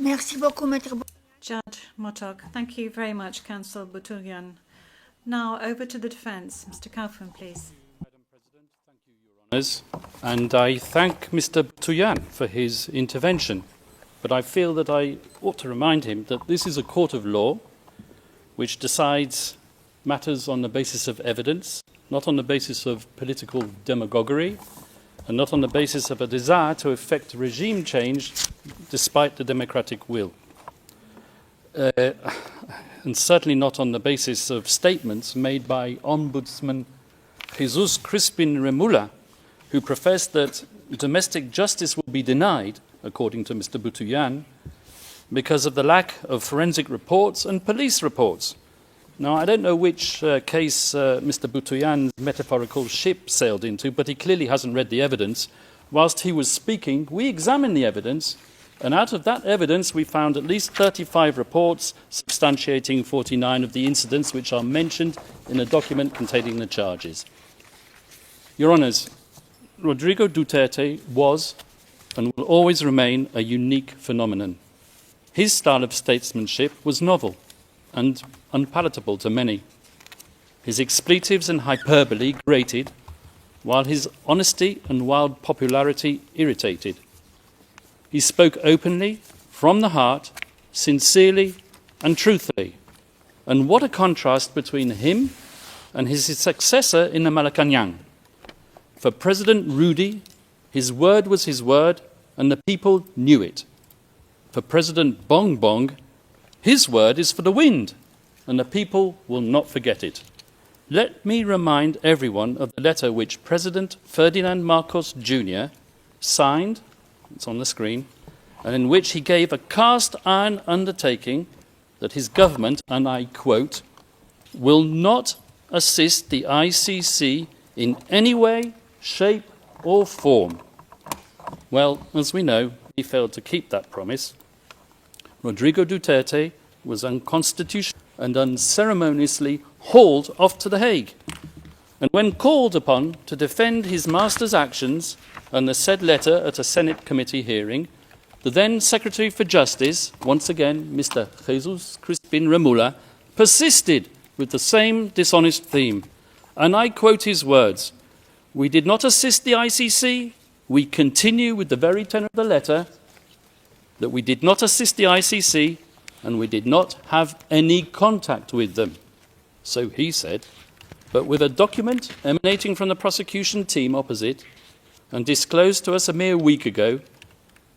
Merci beaucoup, Maître. Judge Motok. Thank you very much, Counsel Boutourian. Now over to the defence. Mr. Kaufman, please. Madam President, thank you, Your Honours. And I thank Mr. Boutourian for his intervention. But I feel that I ought to remind him that this is a court of law which decides matters on the basis of evidence, not on the basis of political demagoguery, and not on the basis of a desire to effect regime change despite the democratic will. And certainly not on the basis of statements made by Ombudsman Jesus Crispin Remula, who professed that domestic justice will be denied, according to Mr. Boutourian, because of the lack of forensic reports and police reports. Now, I don't know which case Mr. Boutourian's metaphorical ship sailed into, but he clearly hasn't read the evidence. Whilst he was speaking, we examined the evidence, and out of that evidence we found at least 35 reports substantiating 49 of the incidents which are mentioned in the document containing the charges. Your Honours, Rodrigo Duterte was and will always remain a unique phenomenon. His style of statesmanship was novel and unpalatable to many. His expletives and hyperbole grated, while his honesty and wild popularity irritated. He spoke openly, from the heart, sincerely and truthfully. And what a contrast between him and his successor in the Malacanang. For President Rudy, his word was his word, and the people knew it. For President Bong Bong, his word is for the wind, and the people will not forget it. Let me remind everyone of the letter which President Ferdinand Marcos Jr. signed, it's on the screen, and in which he gave a cast-iron undertaking that his government, and I quote, will not assist the ICC in any way, shape or form. Well, as we know, he failed to keep that promise. Rodrigo Duterte was unconstitutional and unceremoniously hauled off to The Hague. And when called upon to defend his master's actions and the said letter at a Senate committee hearing, the then Secretary for Justice, once again Mr. Jesus Crispin Remula, persisted with the same dishonest theme. And I quote his words, "We did not assist the ICC. We continue with the very tenor of the letter that we did not assist the ICC and we did not have any contact with them." So he said, but with a document emanating from the prosecution team opposite and disclosed to us a mere week ago,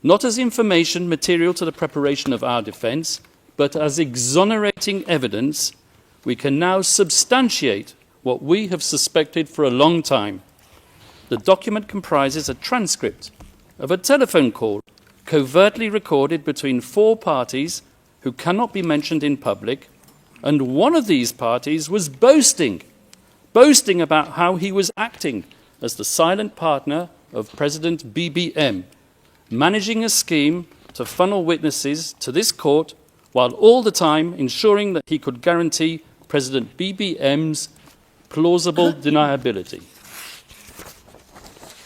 not as information material to the preparation of our defence, but as exonerating evidence, we can now substantiate what we have suspected for a long time. The document comprises a transcript of a telephone call covertly recorded between 4 parties who cannot be mentioned in public, and one of these parties was boasting about how he was acting as the silent partner of President BBM, managing a scheme to funnel witnesses to this court while all the time ensuring that he could guarantee President BBM's plausible deniability.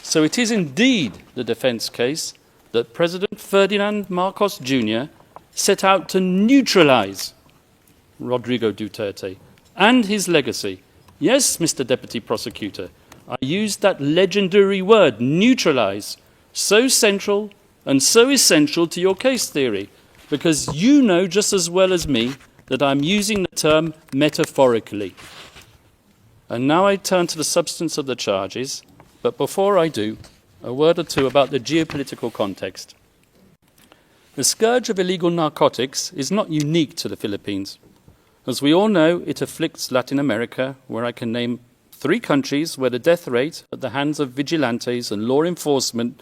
So it is indeed the defence case that President Ferdinand Marcos Jr. set out to neutralise Rodrigo Duterte and his legacy. Yes, Mr. Deputy Prosecutor, I used that legendary word, neutralise, so central and so essential to your case theory, because you know just as well as me that I'm using the term metaphorically. And now I turn to the substance of the charges, but before I do, a word or two about the geopolitical context. The scourge of illegal narcotics is not unique to the Philippines. As we all know, it afflicts Latin America, where I can name 3 countries where the death rate at the hands of vigilantes and law enforcement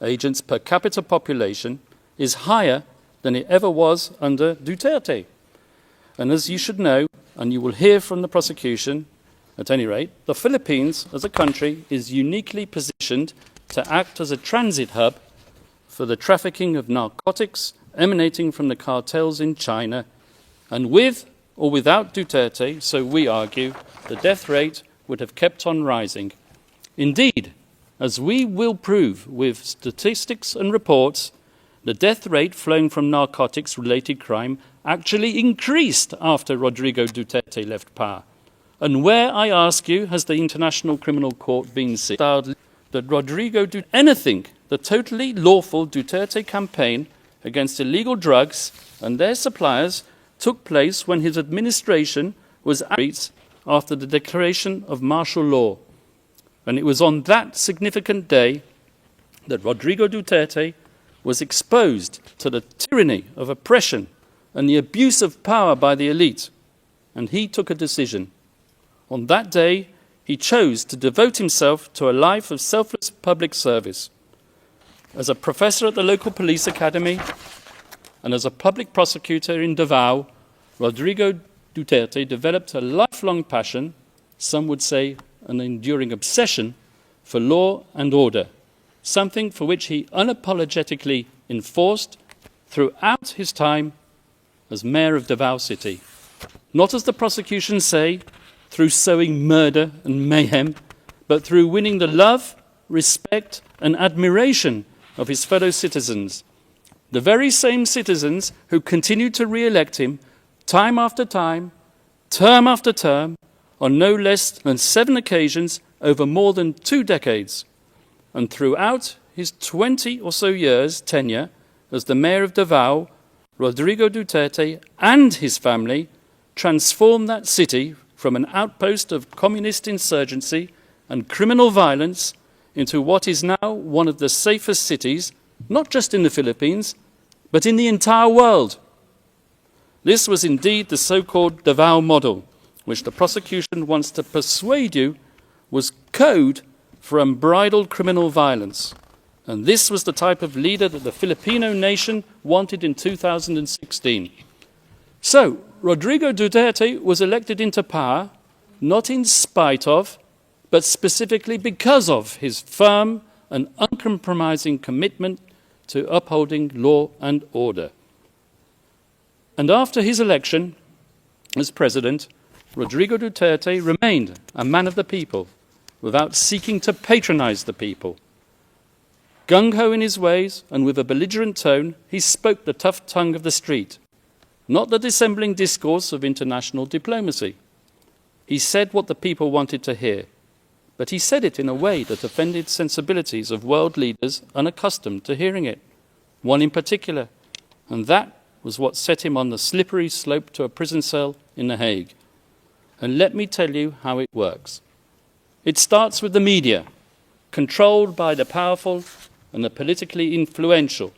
agents per capita population is higher than it ever was under Duterte. And as you should know, and you will hear from the prosecution, at any rate, the Philippines as a country is uniquely positioned to act as a transit hub for the trafficking of narcotics emanating from the cartels in China. And with or without Duterte, so we argue, the death rate would have kept on rising. Indeed, as we will prove with statistics and reports, The death rate flowing from narcotics-related crime actually increased after Rodrigo Duterte left power. And where, I ask you, has the International Criminal Court been seen that Rodrigo did anything? The totally lawful Duterte campaign against illegal drugs and their suppliers took place when his administration was after the declaration of martial law. And it was on that significant day that Rodrigo Duterte was exposed to the tyranny of oppression and the abuse of power by the elite. And he took a decision. On that day, he chose to devote himself to a life of selfless public service. As a professor at the local police academy and as a public prosecutor in Davao, Rodrigo Duterte developed a lifelong passion, some would say an enduring obsession, for law and order, something for which he unapologetically enforced throughout his time as mayor of Davao City. Not, as the prosecution say, through sowing murder and mayhem, but through winning the love, respect and admiration of his fellow citizens, the very same citizens who continued to re-elect him time after time, term after term, on no less than 7 occasions over more than 2 decades. And throughout his 20 or so years tenure as the mayor of Davao, Rodrigo Duterte and his family transformed that city from an outpost of communist insurgency and criminal violence into what is now one of the safest cities, not just in the Philippines, but in the entire world. This was indeed the so-called Davao model, which the prosecution wants to persuade you was code for unbridled criminal violence. And this was the type of leader that the Filipino nation wanted in 2016. So, Rodrigo Duterte was elected into power, not in spite of, but specifically because of his firm and uncompromising commitment to upholding law and order. And after his election as president, Rodrigo Duterte remained a man of the people, without seeking to patronize the people. Gung-ho in his ways and with a belligerent tone, he spoke the tough tongue of the street, not the dissembling discourse of international diplomacy. He said what the people wanted to hear, but he said it in a way that offended sensibilities of world leaders unaccustomed to hearing it, one in particular, and that was what set him on the slippery slope to a prison cell in The Hague. And let me tell you how it works. It starts with the media, controlled by the powerful and the politically influential.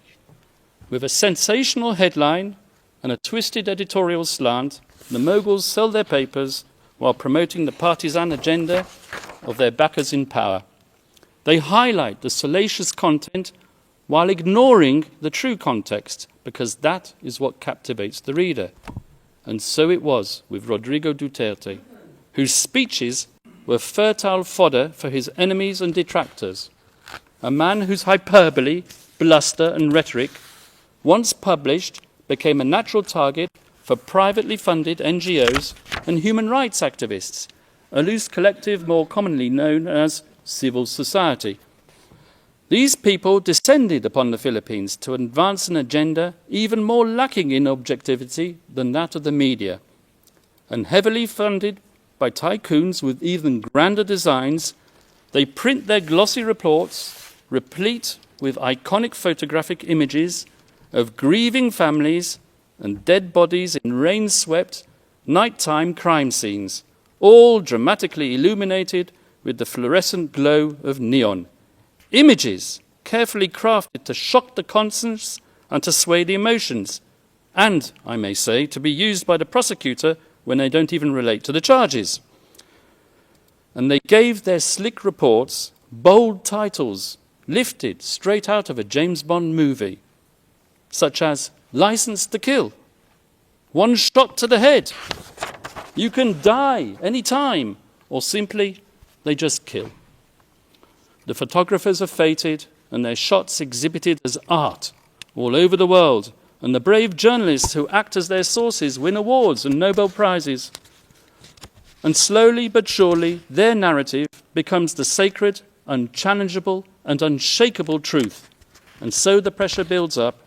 With a sensational headline and a twisted editorial slant, the moguls sell their papers while promoting the partisan agenda of their backers in power. They highlight the salacious content while ignoring the true context, because that is what captivates the reader. And so it was with Rodrigo Duterte, whose speeches were fertile fodder for his enemies and detractors. A man whose hyperbole, bluster and rhetoric, once published, became a natural target for privately funded NGOs and human rights activists, a loose collective more commonly known as civil society. These people descended upon the Philippines to advance an agenda even more lacking in objectivity than that of the media, and heavily funded by tycoons with even grander designs, they print their glossy reports, replete with iconic photographic images of grieving families and dead bodies in rain-swept, nighttime crime scenes, all dramatically illuminated with the fluorescent glow of neon. Images carefully crafted to shock the conscience and to sway the emotions, and, I may say, to be used by the prosecutor when they don't even relate to the charges. And they gave their slick reports bold titles lifted straight out of a James Bond movie, such as License to Kill, One Shot to the Head, You Can Die Any Time, or simply, They Just Kill. The photographers are feted and their shots exhibited as art all over the world, and the brave journalists who act as their sources win awards and Nobel Prizes. And slowly but surely, their narrative becomes the sacred, unchallengeable and unshakable truth. And so the pressure builds up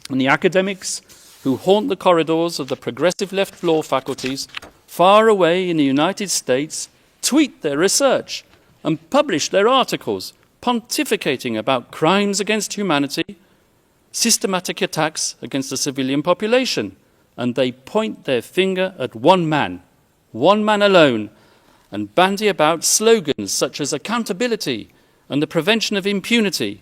And the academics who haunt the corridors of the progressive left law faculties far away in the United States tweet their research and publish their articles pontificating about crimes against humanity, systematic attacks against the civilian population, and they point their finger at one man alone, and bandy about slogans such as accountability and the prevention of impunity.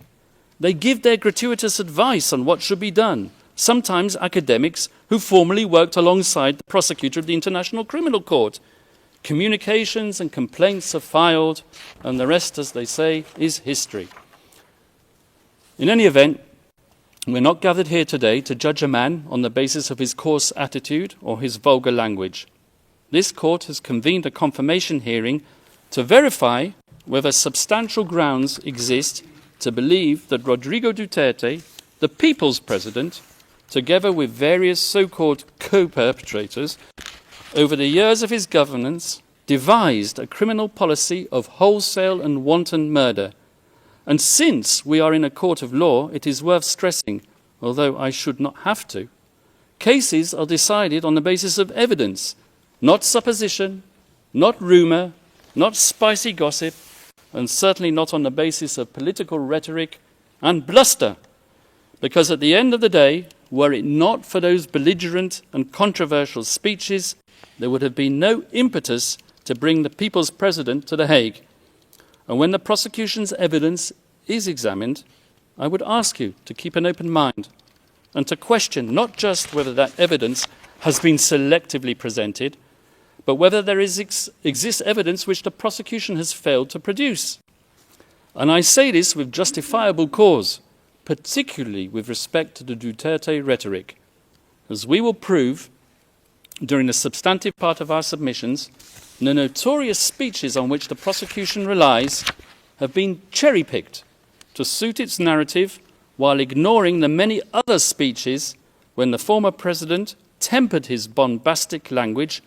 They give their gratuitous advice on what should be done, sometimes academics who formerly worked alongside the prosecutor of the International Criminal Court. Communications and complaints are filed, and the rest, as they say, is history. In any event, we're not gathered here today to judge a man on the basis of his coarse attitude or his vulgar language. This court has convened a confirmation hearing to verify whether substantial grounds exist to believe that Rodrigo Duterte, the people's president, together with various so-called co-perpetrators, over the years of his governance, devised a criminal policy of wholesale and wanton murder. And since we are in a court of law, it is worth stressing, although I should not have to, cases are decided on the basis of evidence, not supposition, not rumour, not spicy gossip, and certainly not on the basis of political rhetoric and bluster. Because at the end of the day, were it not for those belligerent and controversial speeches, there would have been no impetus to bring the people's president to The Hague. And when the prosecution's evidence is examined, I would ask you to keep an open mind and to question not just whether that evidence has been selectively presented, but whether there exists evidence which the prosecution has failed to produce. And I say this with justifiable cause, particularly with respect to the Duterte rhetoric, as we will prove during the substantive part of our submissions. The notorious speeches on which the prosecution relies have been cherry-picked to suit its narrative, while ignoring the many other speeches when the former president tempered his bombastic language